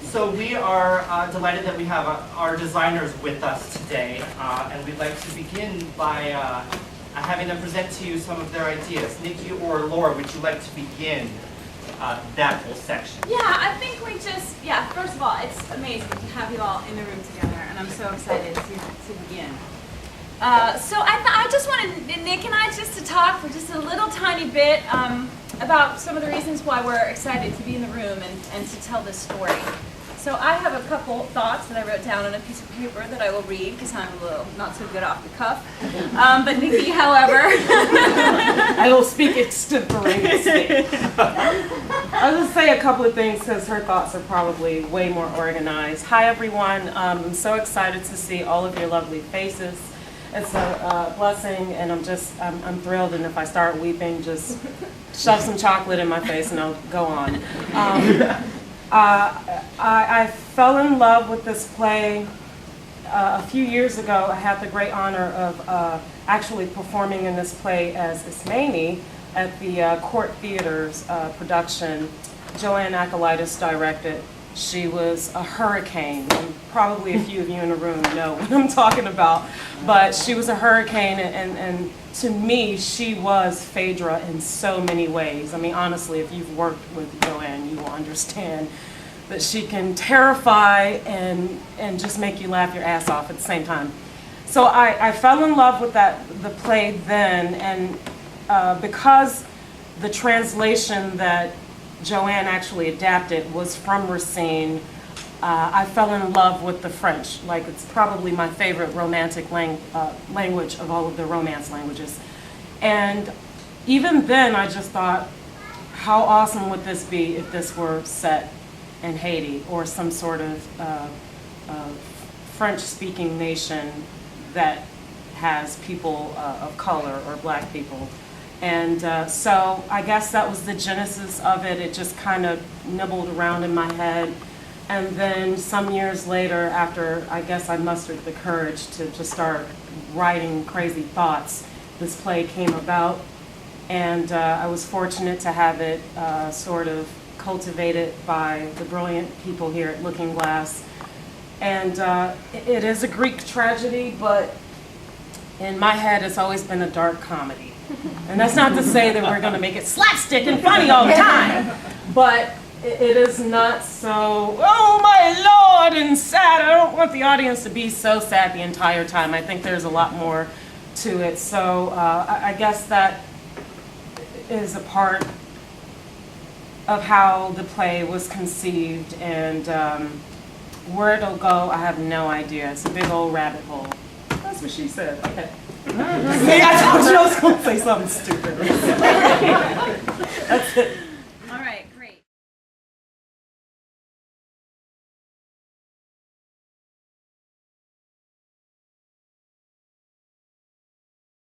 So we are delighted that we have our designers with us today, and we'd like to begin by having them present to you some of their ideas. Nikki or Laura, would you like to begin that whole section? Yeah, I think first of all, it's amazing to have you all in the room together, and I'm so excited to begin. So I just wanted Nick and I just to talk for just a little tiny bit about some of the reasons why we're excited to be in the room and to tell this story. So I have a couple thoughts that I wrote down on a piece of paper that I will read because I'm a little not so good off the cuff. But Nikki, however, I will speak extemporaneously. I'll just say a couple of things because her thoughts are probably way more organized. Hi everyone, I'm so excited to see all of your lovely faces. It's a blessing, and I'm thrilled, and if I start weeping, just shove some chocolate in my face and I'll go on. I fell in love with this play a few years ago. I had the great honor of actually performing in this play as Ismene at the Court Theater's production. Joanne Acolytis directed. She was a hurricane, and probably a few of you in the room know what I'm talking about, but she was a hurricane, and to me, she was Fedra in so many ways. I mean, honestly, if you've worked with Joanne, you will understand that she can terrify and just make you laugh your ass off at the same time. So I fell in love with the play then, and because the translation that Joanne actually adapted was from Racine, I fell in love with the French. Like, it's probably my favorite romantic language of all of the Romance languages. And even then I just thought, how awesome would this be if this were set in Haiti or some sort of French-speaking nation that has people of color or black people. And so I guess that was the genesis of it. It just kind of nibbled around in my head. And then some years later, after I guess I mustered the courage to just start writing crazy thoughts, this play came about. And I was fortunate to have it sort of cultivated by the brilliant people here at Lookingglass. And it is a Greek tragedy, but in my head it's always been a dark comedy. And that's not to say that we're going to make it slapstick and funny all the time, but it is not so, oh my Lord, and sad. I don't want the audience to be so sad the entire time. I think there's a lot more to it. So I guess that is a part of how the play was conceived, and where it'll go, I have no idea. It's a big old rabbit hole. That's what she said. Okay. See, I told you I was going to say something stupid. That's it.